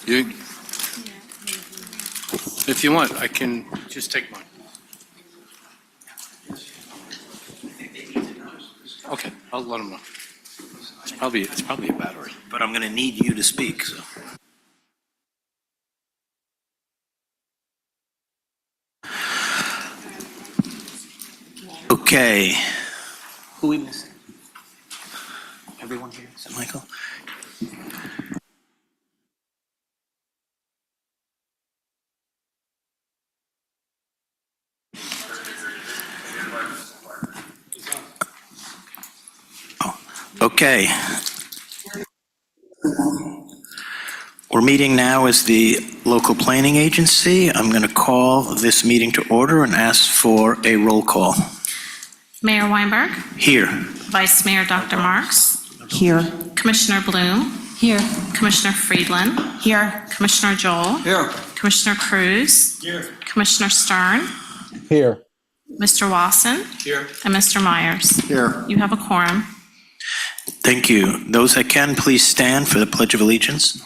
You, if you want, I can just take mine. Okay, I'll let them know. It's probably a battery. But I'm going to need you to speak, so. Okay. Who we missing? Everyone here? Is it Michael? Oh, okay. We're meeting now as the local planning agency. I'm going to call this meeting to order and ask for a roll call. Mayor Weinberg, Here. Vice Mayor Dr. Marks, Here. Commissioner Bloom, Here. Commissioner Friedland, Here. Commissioner Joel, Here. Commissioner Cruz, Here. Commissioner Stern, Here. Mr. Wasson, Here. and Mr. Myers. Here. You have a quorum. Thank you. Those that can, please stand for the Pledge of Allegiance.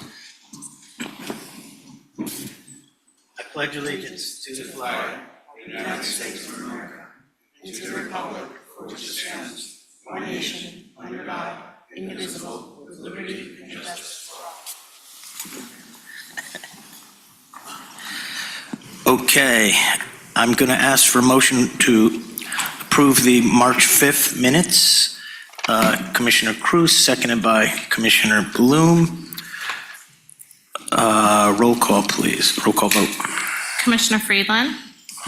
I pledge allegiance to the flag of the United States of America and to the republic for which it stands, one nation, under God, indivisible, with liberty and justice for all. Okay, I'm going to ask for a motion to approve the March 5th minutes. Commissioner Cruz, seconded by Commissioner Bloom. Roll call, please. Roll call vote. Commissioner Friedland,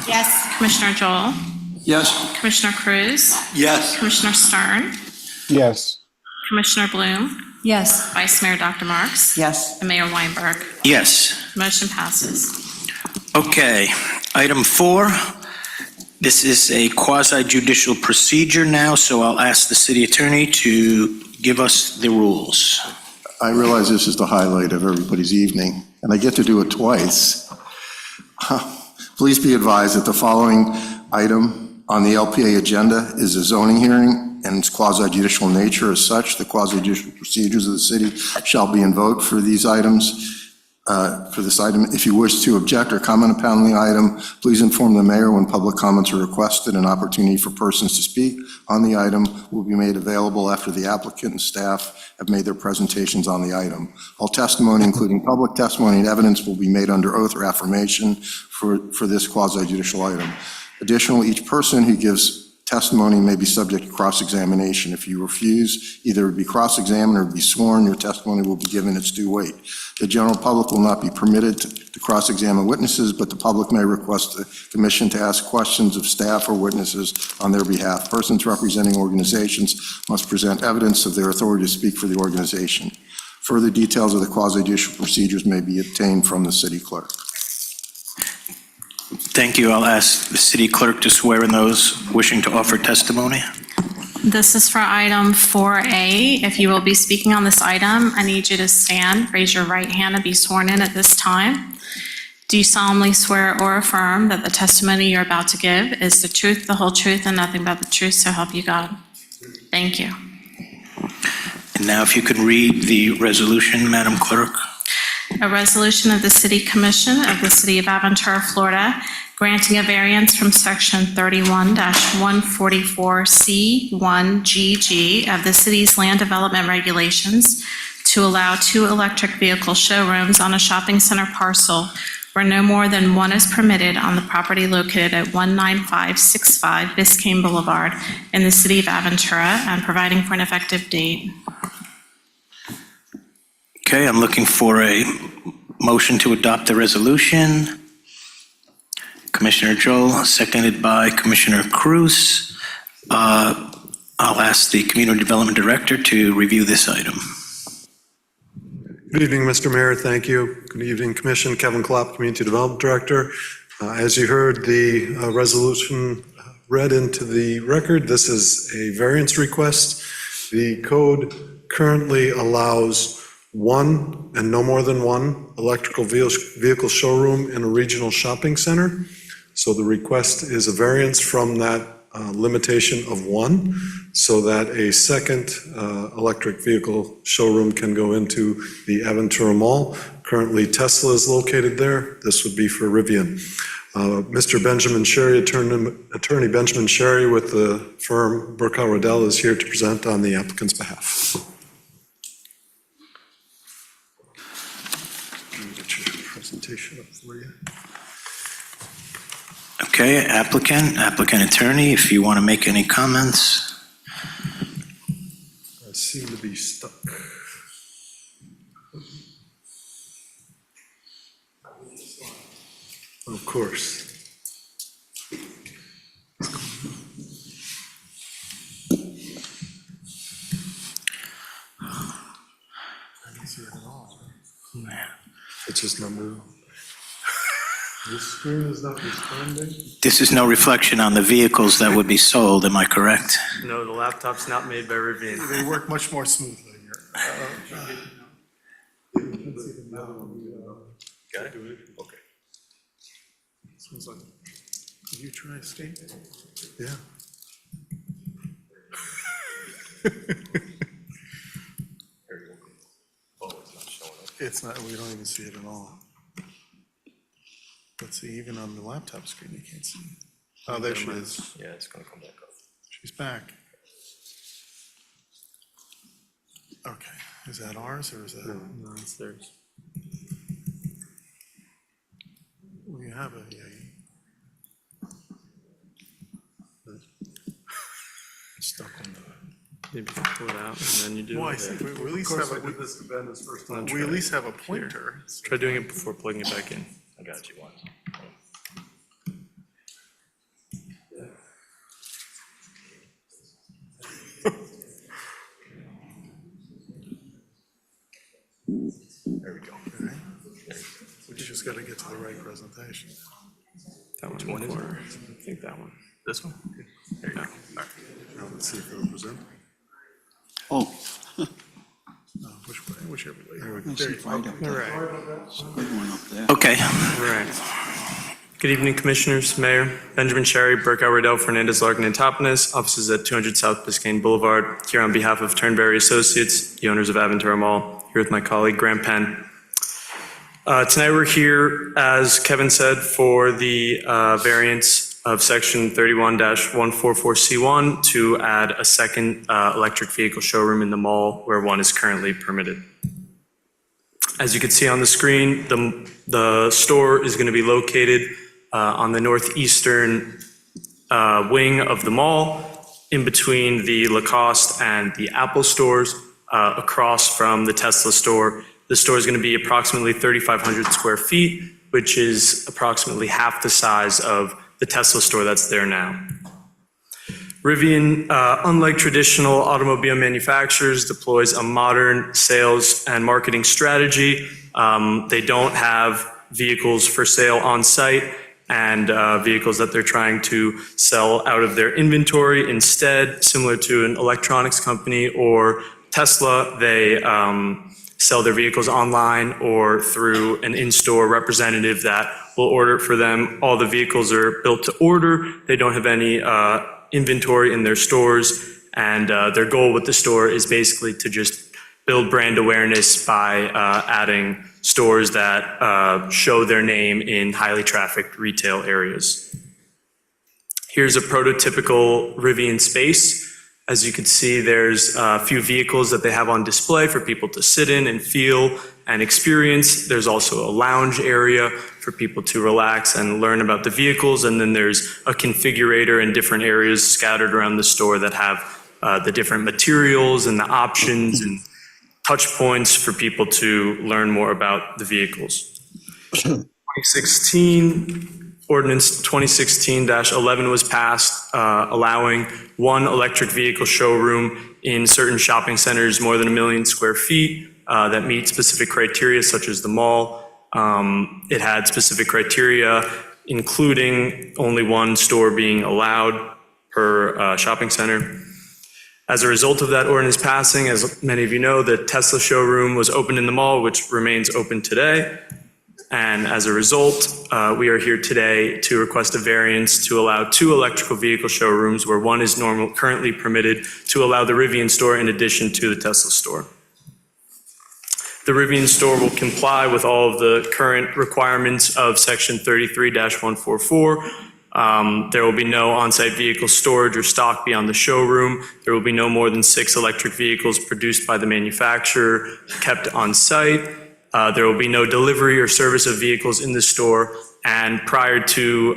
Yes. Commissioner Joel, Yes. Commissioner Cruz, Yes. Commissioner Stern, Yes. Commissioner Bloom, Yes. Vice Mayor Dr. Marks, Yes. and Mayor Weinberg. Yes. Motion passes. Okay. Item 4. This is a quasi-judicial procedure now, so I'll ask the city attorney to give us the rules. I realize this is the highlight of everybody's evening, and I get to do it twice. Please be advised that the following item on the LPA agenda is a zoning hearing, and it's quasi-judicial nature. As such, the quasi-judicial procedures of the city shall be invoked for these items. For this item, if you wish to object or comment upon the item, please inform the mayor when public comments are requested. An opportunity for persons to speak on the item will be made available after the applicant and staff have made their presentations on the item. All testimony, including public testimony and evidence, will be made under oath or affirmation for this quasi-judicial item. Additionally, each person who gives testimony may be subject to cross-examination. If you refuse, either be cross-examined or be sworn, your testimony will be given its due weight. The general public will not be permitted to cross-examine witnesses, but the public may request the commission to ask questions of staff or witnesses on their behalf. Persons representing organizations must present evidence of their authority to speak for the organization. Further details of the quasi-judicial procedures may be obtained from the city clerk. Thank you. I'll ask the city clerk to swear in those wishing to offer testimony. This is for item 4A. If you will be speaking on this item, I need you to stand, raise your right hand, and be sworn in at this time. Do you solemnly swear or affirm that the testimony you're about to give is the truth, the whole truth, and nothing but the truth, so help you God? Thank you. And now if you could read the resolution, Madam Clerk. A resolution of the City Commission of the City of Aventura, Florida, granting a variance from Section 31-144C1GG of the city's land development regulations to allow 2 electric vehicle showrooms on a shopping center parcel where no more than one is permitted on the property located at 19565 Biscayne Boulevard in the City of Aventura, and providing for an effective date. Okay, I'm looking for a motion to adopt the resolution. Commissioner Joel, seconded by Commissioner Cruz. I'll ask the Community Development Director to review this item. Good evening, Mr. Mayor. Thank you. Good evening, Commission. Kevin Klopp, Community Development Director. As you heard the resolution read into the record, this is a variance request. The code currently allows 1 and no more than 1 electrical vehicle showroom in a regional shopping center. So the request is a variance from that limitation of one, so that a second electric vehicle showroom can go into the Aventura Mall. Currently, Tesla is located there. This would be for Rivian. Mr. Benjamin Sherry, Attorney Benjamin Sherry with the firm Burkow Riddell is here to present on the applicant's behalf. Let me get your presentation up for you. Okay, applicant attorney, if you want to make any comments. I seem to be stuck. Of course. I don't see it at all. It's just not moving. This screen is not responding? This is no reflection on the vehicles that would be sold, am I correct? No, the laptop's not made by Rivian. They work much more smoothly here. Got it? Okay. Sounds like, did you try escape? Yeah. It's not, we don't even see it at all. Let's see, even on the laptop screen, you can't see. Oh, there she is. Yeah, it's gonna come back up. She's back. Okay, is that ours or is that? No, it's theirs. We have it, yeah. Stuck on the. Maybe you pull it out and then you do Well, I it. see, we at least Of have course, I a, did this to Ben his first time. we at least have a pointer. Try doing it before plugging it back in. I got you once. There we go. Okay. We just gotta get to the right presentation. That one in the corner. I think that one. This one? There you go. Now let's see if it'll present. Oh, Which way, whichever way. There I see right up there. Right. Big one up there. Okay, Right. Good evening, Commissioners, Mayor. Benjamin Sherry, Burkow Riddell, Fernandez, Larkin, and Topanis, offices at 200 South Biscayne Boulevard, here on behalf of Turnberry Associates, the owners of Aventura Mall, here with my colleague Graham Penn. Tonight we're here, as Kevin said, for the variance of section 31-144C1 to add a second electric vehicle showroom in the mall where one is currently permitted. As you can see on the screen, the store is going to be located on the northeastern wing of the mall, in between the Lacoste and the Apple stores, across from the Tesla store. The store is going to be approximately 3,500 square feet, which is approximately half the size of the Tesla store that's there now. Rivian, unlike traditional automobile manufacturers, deploys a modern sales and marketing strategy. They don't have vehicles for sale on site and vehicles that they're trying to sell out of their inventory. Instead, similar to an electronics company or Tesla, they sell their vehicles online or through an in-store representative that will order it for them. All the vehicles are built to order. They don't have any inventory in their stores, and their goal with the store is basically to just build brand awareness by adding stores that show their name in highly trafficked retail areas. Here's a prototypical Rivian space. As you can see, there's a few vehicles that they have on display for people to sit in and feel and experience. There's also a lounge area for people to relax and learn about the vehicles. And then there's a configurator and different areas scattered around the store that have the different materials and the options and touch points for people to learn more about the vehicles. 2016, Ordinance 2016-11 was passed, allowing one electric vehicle showroom in certain shopping centers more than 1 million square feet that meet specific criteria, such as the mall. It had specific criteria, including only one store being allowed per shopping center. As a result of that ordinance passing, as many of you know, the Tesla showroom was opened in the mall, which remains open today. And as a result, we are here today to request a variance to allow 2 electrical vehicle showrooms where one is currently permitted to allow the Rivian store in addition to the Tesla store. The Rivian store will comply with all of the current requirements of Section 33-144. There will be no on-site vehicle storage or stock beyond the showroom. There will be no more than 6 electric vehicles produced by the manufacturer kept on site. There will be no delivery or service of vehicles in the store. And prior to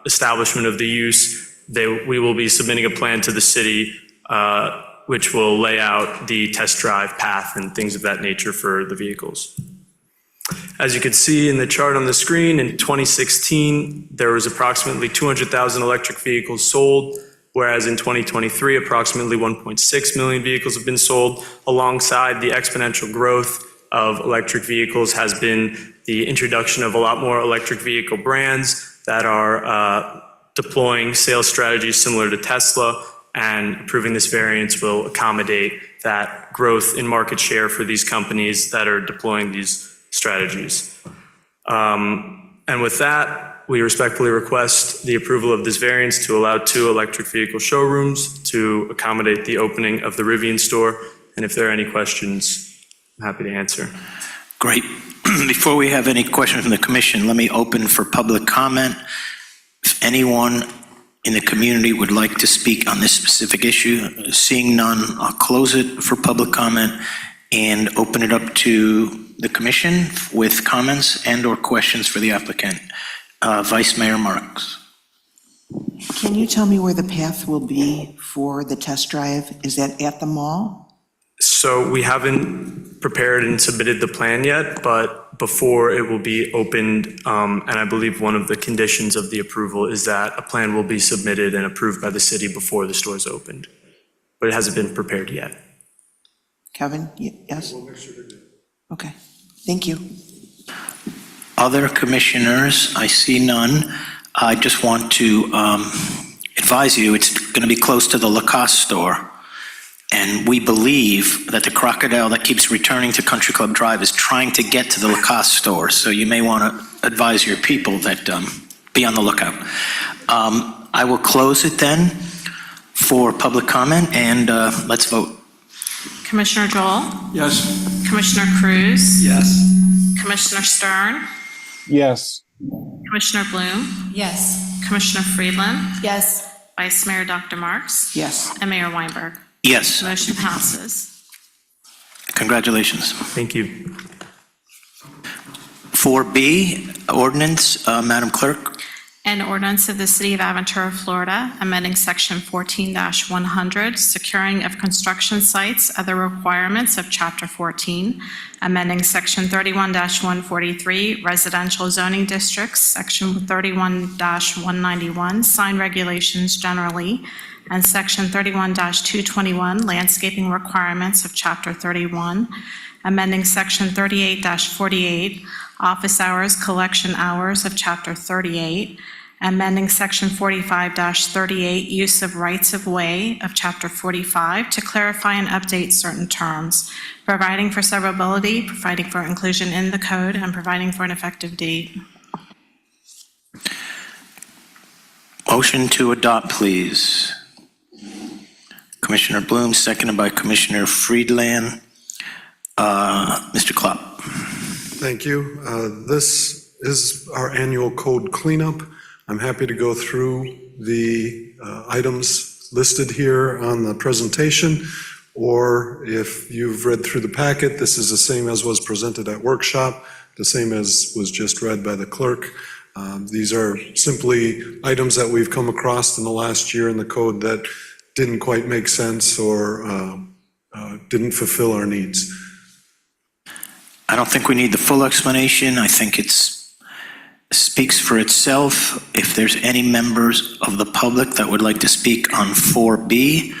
establishment of the use, we will be submitting a plan to the city which will lay out the test drive path and things of that nature for the vehicles. As you can see in the chart on the screen, in 2016, there was approximately 200,000 electric vehicles sold, whereas in 2023, approximately 1.6 million vehicles have been sold. Alongside the exponential growth of electric vehicles has been the introduction of a lot more electric vehicle brands that are deploying sales strategies similar to Tesla, and approving this variance will accommodate that growth in market share for these companies that are deploying these strategies. And with that, we respectfully request the approval of this variance to allow 2 electric vehicle showrooms to accommodate the opening of the Rivian store. And if there are any questions, I'm happy to answer. Great. Before we have any questions from the commission, let me open for public comment. If anyone in the community would like to speak on this specific issue, seeing none, I'll close it for public comment and open it up to the commission with comments and/or questions for the applicant. Vice Mayor Marks. Can you tell me where the path will be for the test drive? Is that at the mall? So we haven't prepared and submitted the plan yet, but before it will be opened, and I believe one of the conditions of the approval is that a plan will be submitted and approved by the city before the store is opened. But it hasn't been prepared yet. Kevin, yes? Okay, thank you. Other commissioners, I see none. I just want to advise you, it's going to be close to the Lacoste store. And we believe that the crocodile that keeps returning to Country Club Drive is trying to get to the Lacoste store. So you may want to advise your people that be on the lookout. I will close it then for public comment, and let's vote. Commissioner Joel? Yes. Commissioner Cruz? Yes. Commissioner Stern? Yes. Commissioner Bloom? Yes. Commissioner Friedland? Yes. Vice Mayor Dr. Marks? Yes. And Mayor Weinberg. Yes, Motion passes. congratulations. Thank you. 4B, ordinance, Madam Clerk. An ordinance of the City of Aventura, Florida, amending Section 14-100, securing of construction sites, other requirements of Chapter 14, amending Section 31-143, residential zoning districts, Section 31-191, sign regulations generally, and Section 31-221, landscaping requirements of Chapter 31, amending Section 38-48, office hours, collection hours of Chapter 38, amending Section 45-38, use of rights-of-way of Chapter 45 to clarify and update certain terms, providing for severability, providing for inclusion in the code, and providing for an effective date. Motion to adopt, please. Commissioner Bloom, seconded by Commissioner Friedland. Mr. Klopp. Thank you. This is our annual code cleanup. I'm happy to go through the items listed here on the presentation, or if you've read through the packet, this is the same as was presented at workshop, the same as was just read by the clerk. These are simply items that we've come across in the last year in the code that didn't quite make sense or didn't fulfill our needs. I don't think we need the full explanation. I think it speaks for itself. If there's any members of the public that would like to speak on 4B,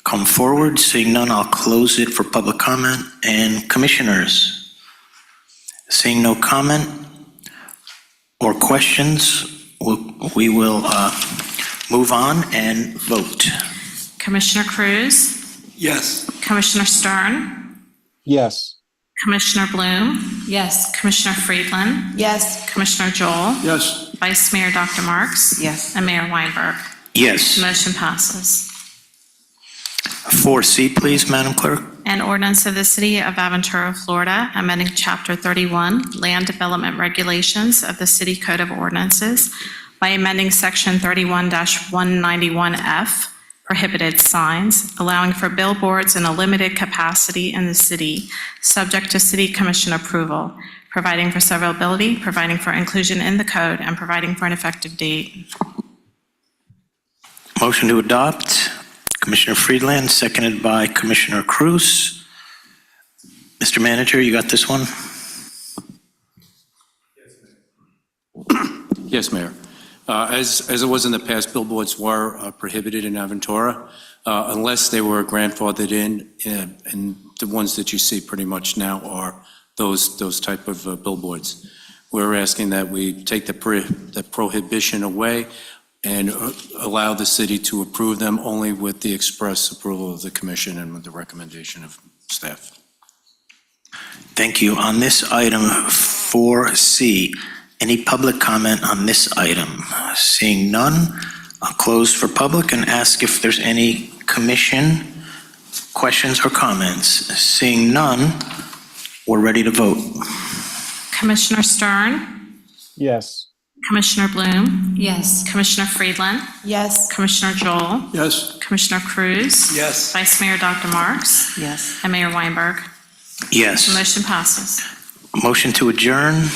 come forward. Seeing none, I'll close it for public comment. And commissioners, seeing no comment or questions, we will move on and vote. Commissioner Cruz? Yes. Commissioner Stern? Yes. Commissioner Bloom, Yes. Commissioner Friedland, Yes. Commissioner Joel, Yes. Vice Mayor Dr. Marks, Yes. and Mayor Weinberg. Yes. Motion passes. 4C, please, Madam Clerk. An ordinance of the City of Aventura, Florida, amending Chapter 31, Land Development Regulations of the City Code of Ordinances by amending Section 31-191F, prohibited signs, allowing for billboards in a limited capacity in the city, subject to City Commission approval, providing for severability, providing for inclusion in the code, and providing for an effective date. Motion to adopt, Commissioner Friedland, seconded by Commissioner Cruz. Mr. Manager, you got this one? Yes, Mayor. As it was in the past, billboards were prohibited in Aventura unless they were grandfathered in, and the ones that you see pretty much now are those type of billboards. We're asking that we take the prohibition away and allow the city to approve them only with the express approval of the commission and with the recommendation of staff. Thank you. On this item 4C, any public comment on this item? Seeing none, I'll close for public and ask if there's any commission questions or comments. Seeing none, we're ready to vote. Commissioner Stern, Yes. Commissioner Bloom, Yes. Commissioner Friedland, Yes. Commissioner Joel, Yes. Commissioner Cruz. Yes. Vice Mayor Dr. Marks, Yes. and Mayor Weinberg. Yes. Motion passes. Motion to adjourn.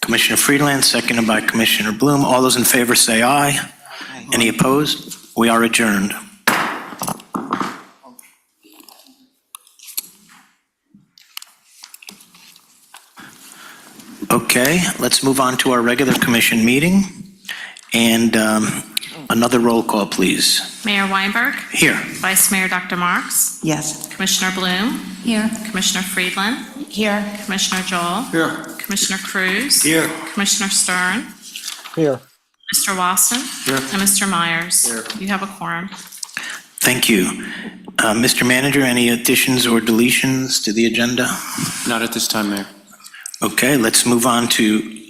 Commissioner Friedland, seconded by Commissioner Bloom. All those in favor say aye. Any opposed? We are adjourned. Okay, let's move on to our regular commission meeting. And another roll call, please. Mayor Weinberg, Here. Vice Mayor Dr. Marks, Yes. Commissioner Bloom, Here. Commissioner Friedland, Here. Commissioner Joel, Here. Commissioner Cruz. Here. Commissioner Stern, Here. Mr. Wasson. Here. And Mr. Myers. You have a quorum. Thank you. Mr. Manager, any additions or deletions to the agenda? Not at this time, Mayor. Okay, let's move on to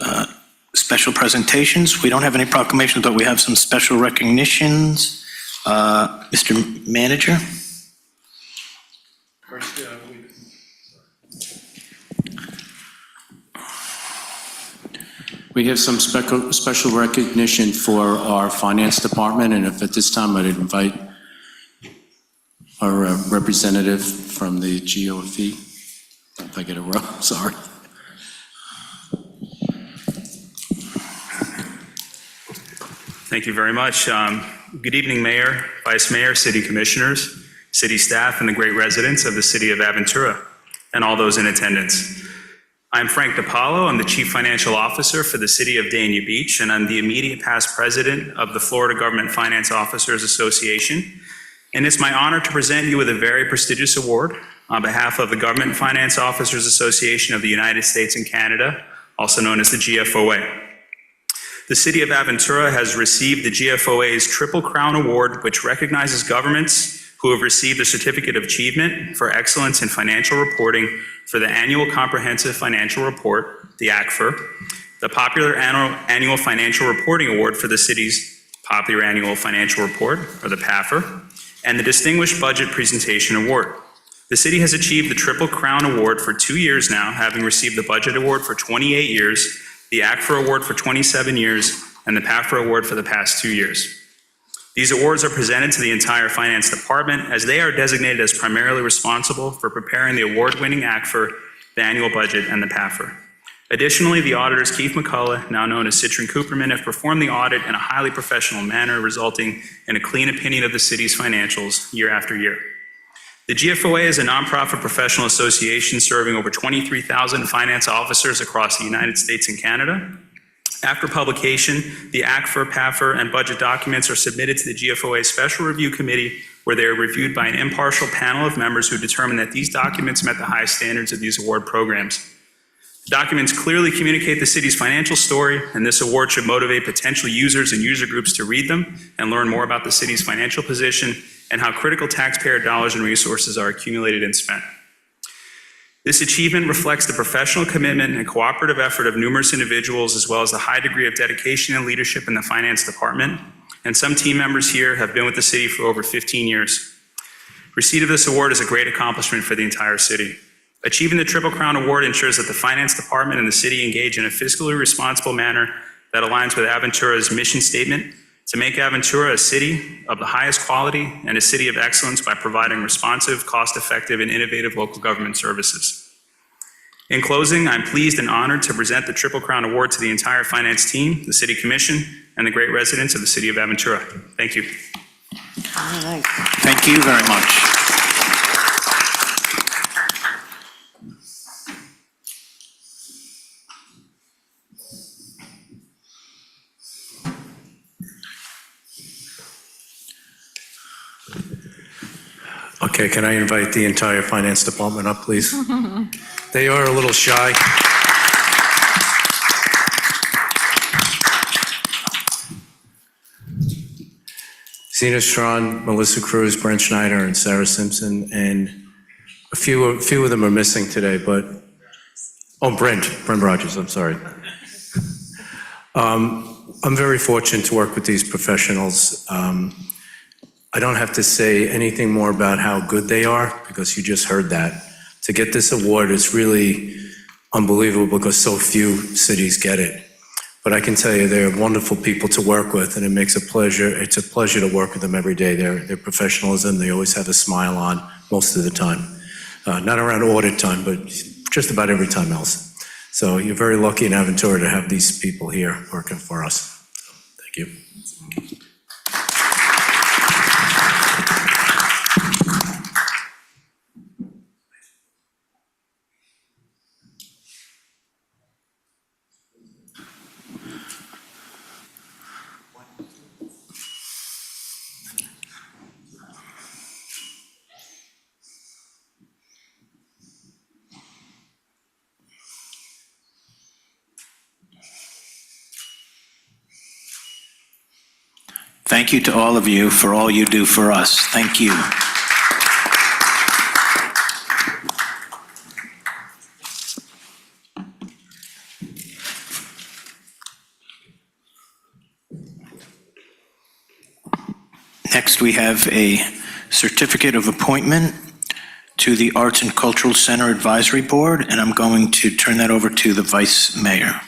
special presentations. We don't have any proclamations, but we have some special recognitions. Mr. Manager? We have some special recognition for our finance department, and if at this time I'd invite our representative from the GOFE. If I get it wrong, sorry. Thank you very much. Good evening, Mayor, Vice Mayor, City Commissioners, City staff, and the great residents of the City of Aventura, and all those in attendance. I'm Frank DiPaolo. I'm the Chief Financial Officer for the City of Dania Beach, and I'm the immediate past president of the Florida Government Finance Officers Association. And it's my honor to present you with a very prestigious award on behalf of the Government Finance Officers Association of the United States and Canada, also known as the GFOA. The City of Aventura has received the GFOA's Triple Crown Award, which recognizes governments who have received a Certificate of Achievement for Excellence in Financial Reporting for the Annual Comprehensive Financial Report, the ACFR, the Popular Annual Financial Reporting Award for the city's Popular Annual Financial Report, or the PAFR, and the Distinguished Budget Presentation Award. The city has achieved the Triple Crown Award for 2 years now, having received the Budget Award for 28 years, the ACFR Award for 27 years, and the PAFR Award for the past 2 years. These awards are presented to the entire finance department as they are designated as primarily responsible for preparing the award-winning ACFR, the annual budget, and the PAFR. Additionally, the auditors Keith McCullough, now known as Citrin Cooperman, have performed the audit in a highly professional manner, resulting in a clean opinion of the city's financials year after year. The GFOA is a nonprofit professional association serving over 23,000 finance officers across the United States and Canada. After publication, the ACFR, PAFR, and budget documents are submitted to the GFOA Special Review Committee, where they are reviewed by an impartial panel of members who determine that these documents met the highest standards of these award programs. The documents clearly communicate the city's financial story, and this award should motivate potential users and user groups to read them and learn more about the city's financial position and how critical taxpayer dollars and resources are accumulated and spent. This achievement reflects the professional commitment and cooperative effort of numerous individuals, as well as the high degree of dedication and leadership in the finance department. And some team members here have been with the city for over 15 years. Receipt of this award is a great accomplishment for the entire city. Achieving the Triple Crown Award ensures that the finance department and the city engage in a fiscally responsible manner that aligns with Aventura's mission statement to make Aventura a city of the highest quality and a city of excellence by providing responsive, cost-effective, and innovative local government services. In closing, I'm pleased and honored to present the Triple Crown Award to the entire finance team, the City Commission, and the great residents of the city of Aventura. Thank you. All right. Thank you very much. Okay, can I invite the entire finance department up, please? They are a little shy. Zena Strawn, Melissa Cruz, Brent Schneider, and Sarah Simpson, and a few of them are missing today, but, oh, Brent Rogers, I'm sorry. I'm very fortunate to work with these professionals. I don't have to say anything more about how good they are, because you just heard that. To get this award is really unbelievable because so few cities get it. But I can tell you, they're wonderful people to work with, and it's a pleasure to work with them every day. Their professionalism, they always have a smile on most of the time. Not around audit time, but just about every time else. So you're very lucky in Aventura to have these people here working for us. So, thank you. Thank you to all of you for all you do for us. Thank you. Next, we have a certificate of appointment to the Arts and Cultural Center Advisory Board, and I'm going to turn that over to the Vice Mayor.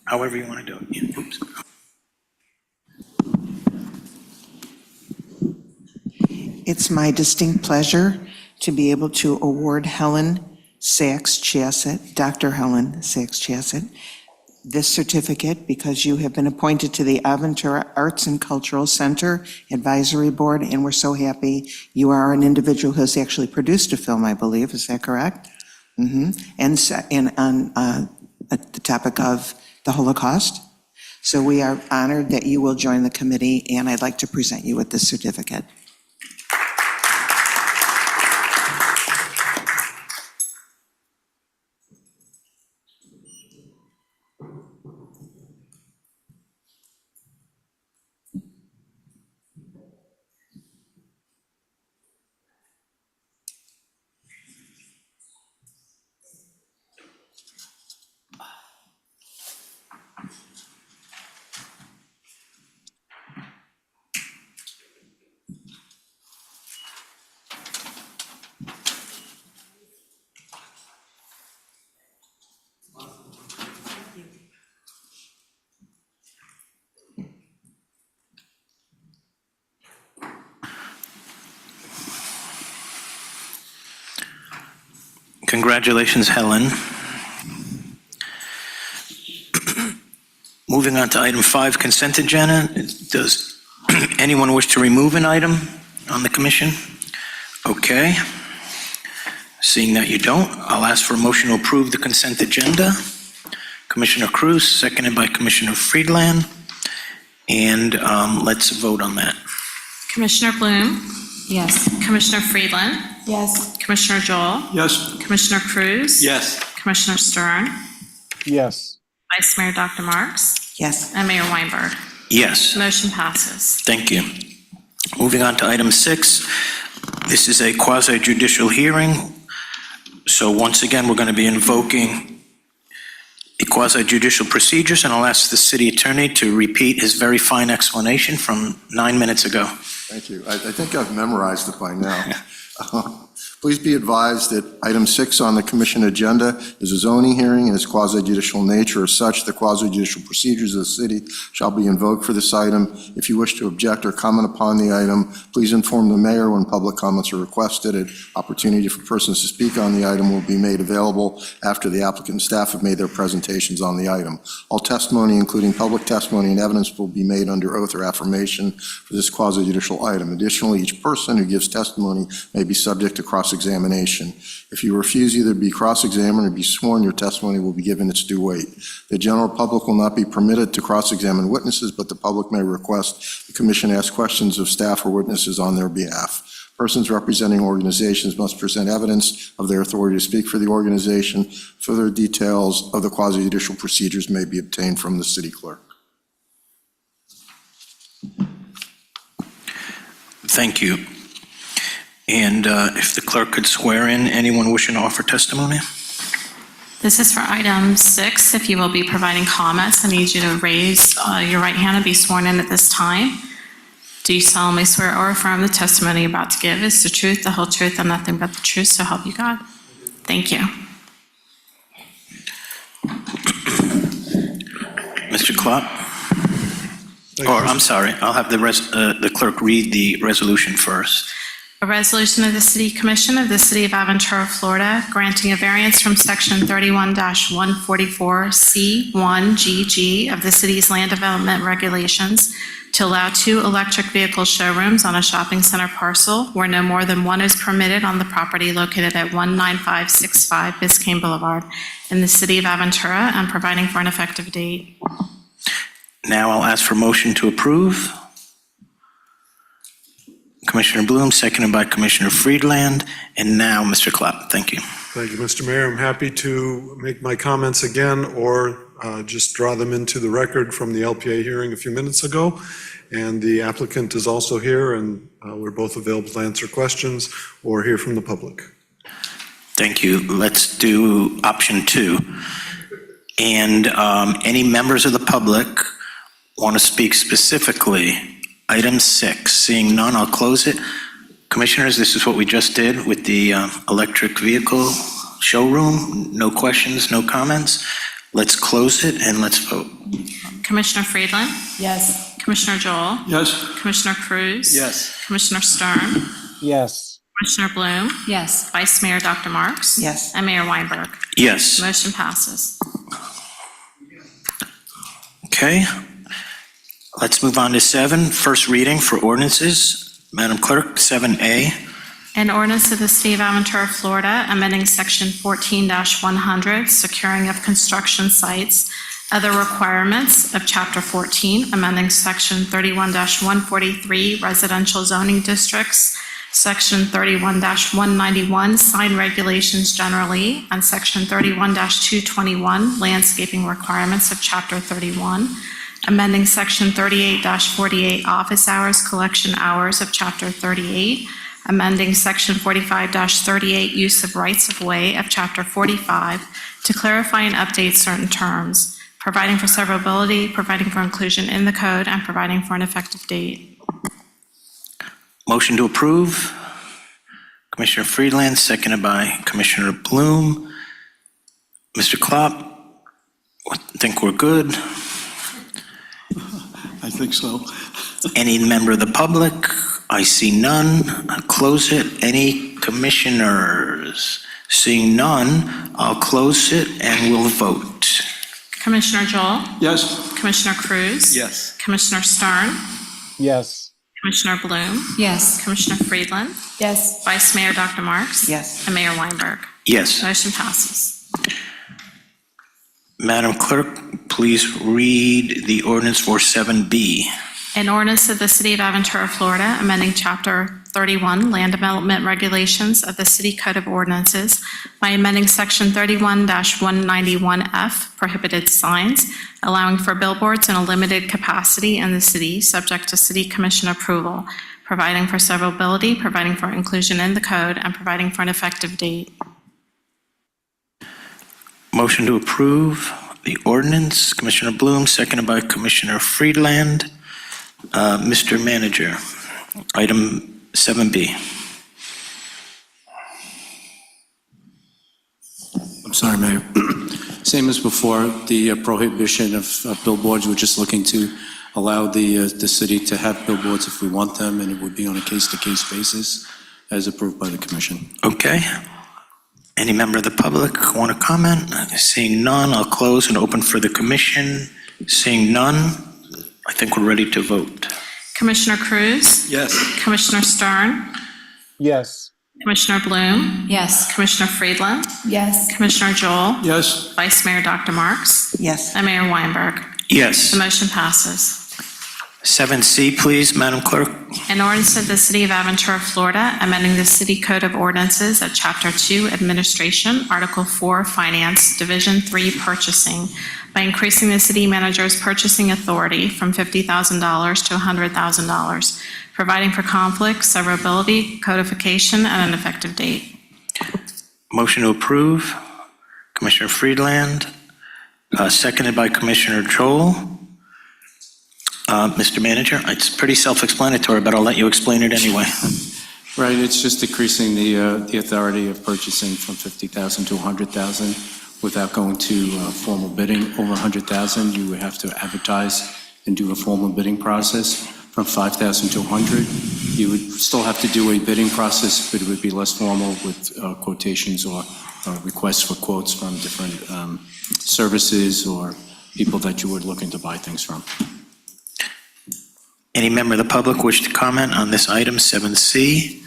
However you want to do it. Yeah, oops. It's my distinct pleasure to be able to award Helen Sachs-Chassett, Dr. Helen Sachs-Chassett, this certificate because you have been appointed to the Aventura Arts and Cultural Center Advisory Board, and we're so happy you are an individual who has actually produced a film, I believe. Is that correct? And on the topic of the Holocaust. So we are honored that you will join the committee, and I'd like to present you with this certificate. Congratulations, Helen. Moving on to item 5, consent agenda. Does anyone wish to remove an item on the commission? Okay. Seeing that you don't, I'll ask for a motion to approve the consent agenda. Commissioner Cruz, seconded by Commissioner Friedland. And let's vote on that. Commissioner Bloom? Yes. Commissioner Friedland? Yes. Commissioner Joel? Yes. Commissioner Cruz? Yes. Commissioner Stern? Yes. Vice Mayor Dr. Marks? Yes. And Mayor Weinberg. Yes. Motion passes. Thank you. Moving on to item 6, This is a quasi judicial hearing. So once again, we're going to be invoking the quasi judicial procedures, and I'll ask the city attorney to repeat his very fine explanation from 9 minutes ago. Thank you. I think I've memorized it by now. Please be advised that item 6 on the commission agenda is a zoning hearing and its quasi-judicial nature. As such, the quasi-judicial procedures of the city shall be invoked for this item. If you wish to object or comment upon the item, please inform the mayor when public comments are requested. An opportunity for persons to speak on the item will be made available after the applicant and staff have made their presentations on the item. All testimony, including public testimony and evidence, will be made under oath or affirmation for this quasi-judicial item. Additionally, each person who gives testimony may be subject to cross-examination. If you refuse either to be cross-examined or be sworn, your testimony will be given its due weight. The general public will not be permitted to cross-examine witnesses, but the public may request the commission ask questions of staff or witnesses on their behalf. Persons representing organizations must present evidence of their authority to speak for the organization. Further details of the quasi-judicial procedures may be obtained from the city clerk. Thank you. And if the clerk could swear in anyone wishing to offer testimony? This is for item 6. If you will be providing comments, I need you to raise your right hand and be sworn in at this time. Do you solemnly swear or affirm the testimony you're about to give is the truth, the whole truth, and nothing but the truth, so help you God? Thank you. Mr. Klopp? Or, I'm sorry, I'll have the clerk read the resolution first. A resolution of the City Commission of the City of Aventura, Florida, granting a variance from Section 31-144C1GG of the city's land development regulations to allow 2 electric vehicle showrooms on a shopping center parcel where no more than one is permitted on the property located at 19565 Biscayne Boulevard in the City of Aventura, and providing for an effective date. Now I'll ask for motion to approve. Commissioner Bloom, seconded by Commissioner Friedland. And now, Mr. Klopp, thank you. Thank you, Mr. Mayor. I'm happy to make my comments again or just draw them into the record from the LPA hearing a few minutes ago. And the applicant is also here, and we're both available to answer questions or hear from the public. Thank you. Let's do option 2. And any members of the public want to speak specifically? Item 6, seeing none, I'll close it. Commissioners, this is what we just did with the electric vehicle showroom. No questions, no comments. Let's close it and let's vote. Commissioner Friedland? Yes. Commissioner Joel? Yes. Commissioner Cruz? Yes. Commissioner Stern? Yes. Commissioner Bloom? Yes. Vice Mayor Dr. Marks? Yes. And Mayor Weinberg. Yes. Motion passes. Okay. Let's move on to 7, first reading for ordinances. Madam Clerk, 7A. An ordinance of the City of Aventura, Florida, amending Section 14-100, securing of construction sites, other requirements of Chapter 14, amending Section 31-143, residential zoning districts, Section 31-191, sign regulations generally, and Section 31-221, landscaping requirements of Chapter 31, amending Section 38-48, office hours, collection hours of Chapter 38, amending Section 45-38, use of rights-of-way of Chapter 45 to clarify and update certain terms, providing for severability, providing for inclusion in the code, and providing for an effective date. Motion to approve. Commissioner Friedland, seconded by Commissioner Bloom. Mr. Klopp, I think we're good. I think so. Any member of the public? I see none. I'll close it. Any commissioners? Seeing none, I'll close it and we'll vote. Commissioner Joel? Yes. Commissioner Cruz? Yes. Commissioner Stern? Yes. Commissioner Bloom? Yes. Commissioner Friedland? Yes. Vice Mayor Dr. Marks? Yes. And Mayor Weinberg. Yes. Motion passes. Madam Clerk, please read the ordinance for 7B. An ordinance of the City of Aventura, Florida, amending Chapter 31, Land Development Regulations of the City Code of Ordinances by amending Section 31-191F, prohibited signs, allowing for billboards in a limited capacity in the city, subject to City Commission approval, providing for severability, providing for inclusion in the code, and providing for an effective date. Motion to approve the ordinance, Commissioner Bloom, seconded by Commissioner Friedland. Mr. Manager, item 7B. I'm sorry, Mayor. Same as before, the prohibition of billboards, we're just looking to allow the city to have billboards if we want them, and it would be on a case-to-case basis as approved by the commission. Okay. Any member of the public want to comment? Seeing none, I'll close and open for the commission. Seeing none, I think we're ready to vote. Commissioner Cruz? Yes. Commissioner Stern? yes, Commissioner Bloom? Yes. Commissioner Friedland? Yes. Commissioner Joel? Yes. Vice Mayor Dr. Marks? Yes. And Mayor Weinberg. Yes. The motion passes. 7C, please, Madam Clerk. An ordinance of the City of Aventura, Florida, amending the City Code of Ordinances at Chapter 2 Administration, Article 4 Finance, Division 3 Purchasing, by increasing the city manager's purchasing authority from $50,000 to $100,000, providing for conflict, severability, codification, and an effective date. Motion to approve, Commissioner Friedland, seconded by Commissioner Joel. Mr. Manager, it's pretty self-explanatory, but I'll let you explain it anyway. Right, it's just decreasing the authority of purchasing from 50,000 to 100,000 without going to formal bidding. Over 100,000, you would have to advertise and do a formal bidding process. From 5,000 to 100, you would still have to do a bidding process, but it would be less formal with quotations or requests for quotes from different services or people that you were looking to buy things from. Any member of the public wish to comment on this item 7C?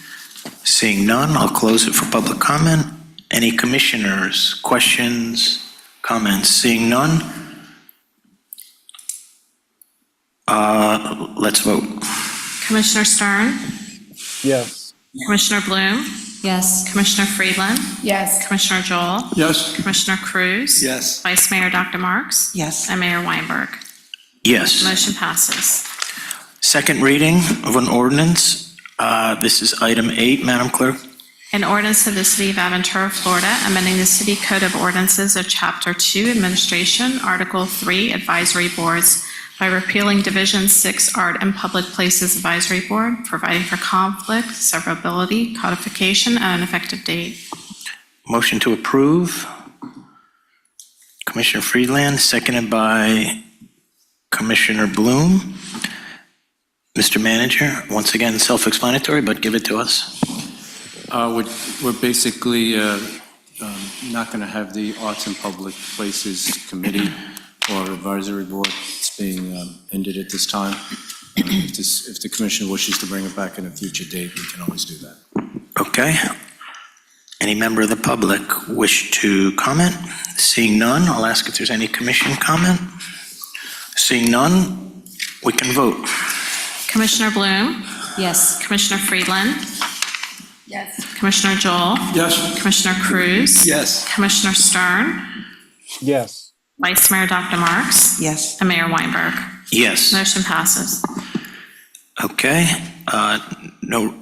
Seeing none, I'll close it for public comment. Any commissioners, questions, comments? Seeing none? Let's vote. Commissioner Stern? yes, Commissioner Bloom? Yes. Commissioner Friedland? Yes. Commissioner Joel? Yes. Commissioner Cruz? Yes. Vice Mayor Dr. Marks? Yes. And Mayor Weinberg. Yes. Motion passes. Second reading of an ordinance. This is item 8, Madam Clerk. An ordinance of the City of Aventura, Florida, amending the City Code of Ordinances of Chapter 2 Administration, Article 3 Advisory Boards, by repealing Division 6 Art and Public Places Advisory Board, providing for conflict, severability, codification, and an effective date. Motion to approve. Commissioner Friedland, seconded by Commissioner Bloom. Mr. Manager, once again, self-explanatory, but give it to us. We're basically not going to have the Arts and Public Places Committee or Advisory Board. It's being ended at this time. If the commission wishes to bring it back in a future date, we can always do that. Okay. Any member of the public wish to comment? Seeing none, I'll ask if there's any commission comment. Seeing none, we can vote. Commissioner Bloom? Yes. Commissioner Friedland? Yes. Commissioner Joel? Yes. Commissioner Cruz? Yes. Commissioner Stern? yes, Vice Mayor Dr. Marks? Yes. And Mayor Weinberg. Yes. Motion passes. Okay. No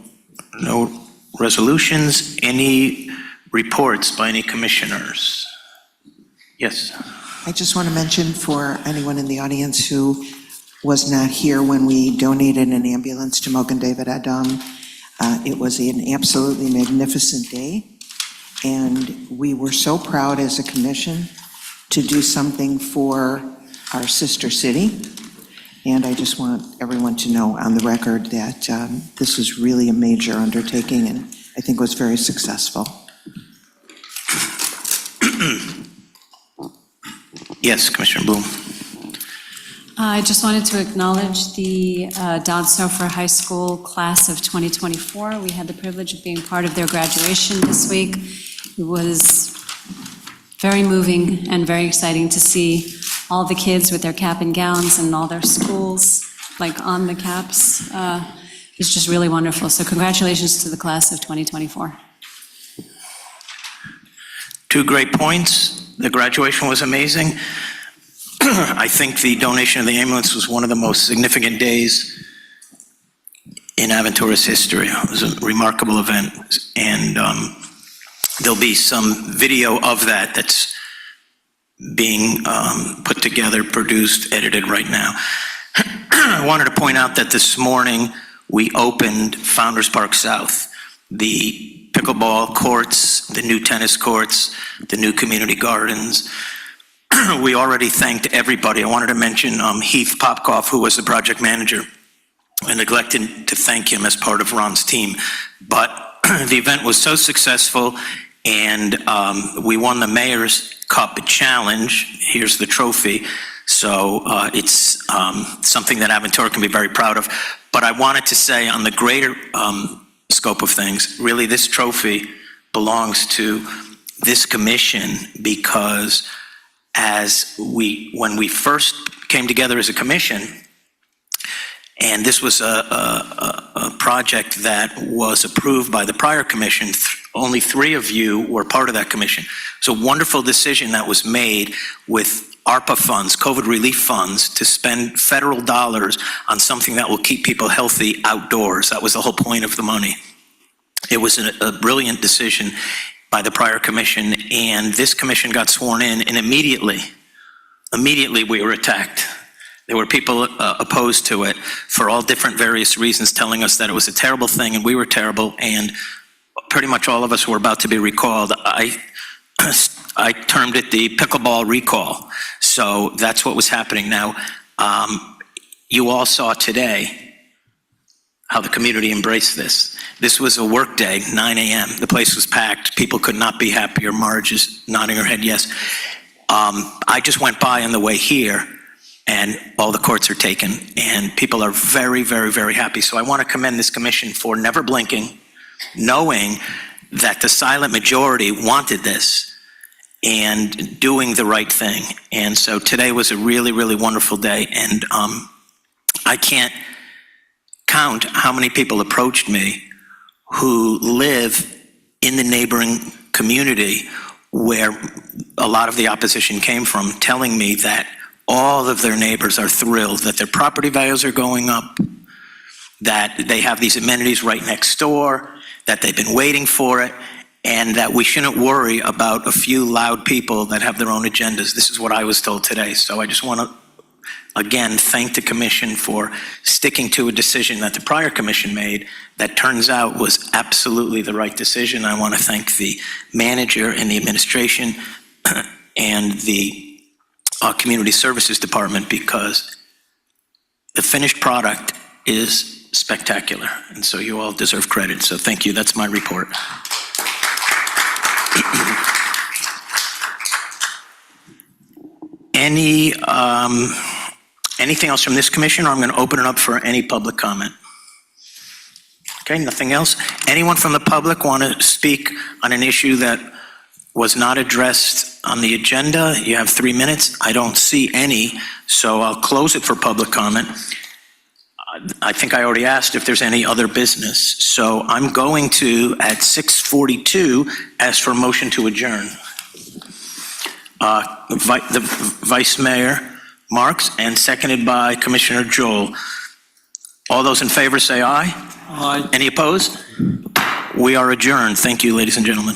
resolutions. Any reports by any commissioners? Yes. I just want to mention for anyone in the audience who was not here when we donated an ambulance to Mogen David Adom, it was an absolutely magnificent day, and we were so proud as a commission to do something for our sister city. And I just want everyone to know on the record that this was really a major undertaking, and I think was very successful. Yes, Commissioner Bloom. I just wanted to acknowledge the Dodd-Sofer High School class of 2024. We had the privilege of being part of their graduation this week. It was very moving and very exciting to see all the kids with their cap and gowns and all their schools, like on the caps. It's just really wonderful. So congratulations to the class of 2024. 2 great points. The graduation was amazing. I think the donation of the ambulance was one of the most significant days in Aventura's history. It was a remarkable event, and there'll be some video of that that's being put together, produced, edited right now. I wanted to point out that this morning we opened Founders Park South, the pickleball courts, the new tennis courts, the new community gardens. We already thanked everybody. I wanted to mention Heath Popkoff, who was the project manager. I neglected to thank him as part of Ron's team. But the event was so successful, and we won the Mayor's Cup Challenge. Here's the trophy. So it's something that Aventura can be very proud of. But I wanted to say on the greater scope of things, really this trophy belongs to this commission, because when we first came together as a commission, and this was a project that was approved by the prior commission, only 3 of you were part of that commission. It's a wonderful decision that was made with ARPA funds, COVID relief funds, to spend federal dollars on something that will keep people healthy outdoors. That was the whole point of the money. It was a brilliant decision by the prior commission, and this commission got sworn in, and immediately we were attacked. There were people opposed to it for all different various reasons, telling us that it was a terrible thing and we were terrible, and pretty much all of us were about to be recalled. I termed it the pickleball recall. So that's what was happening. Now, you all saw today how the community embraced this. This was a work day, 9 a.m. The place was packed. People could not be happier. Marge is nodding her head yes. I just went by on the way here, and all the courts are taken, and people are very, very, very happy. So I want to commend this commission for never blinking, knowing that the silent majority wanted this, and doing the right thing. And so today was a really, really wonderful day, and I can't count how many people approached me who live in the neighboring community where a lot of the opposition came from, telling me that all of their neighbors are thrilled that their property values are going up, that they have these amenities right next door, that they've been waiting for it, and that we shouldn't worry about a few loud people that have their own agendas. This is what I was told today. So I just want to, again, thank the commission for sticking to a decision that the prior commission made that turns out was absolutely the right decision. I want to thank the manager and the administration and the community services department, because the finished product is spectacular. And so you all deserve credit. So thank you. That's my report. Anything else from this commission, or I'm going to open it up for any public comment? Okay, nothing else. Anyone from the public want to speak on an issue that was not addressed on the agenda? You have 3 minutes. I don't see any, so I'll close it for public comment. I think I already asked if there's any other business, so I'm going to, at 6:42, ask for a motion to adjourn. The Vice Mayor Marks, and seconded by Commissioner Joel. All those in favor say aye. Aye. Any opposed? We are adjourned. Thank you, ladies and gentlemen.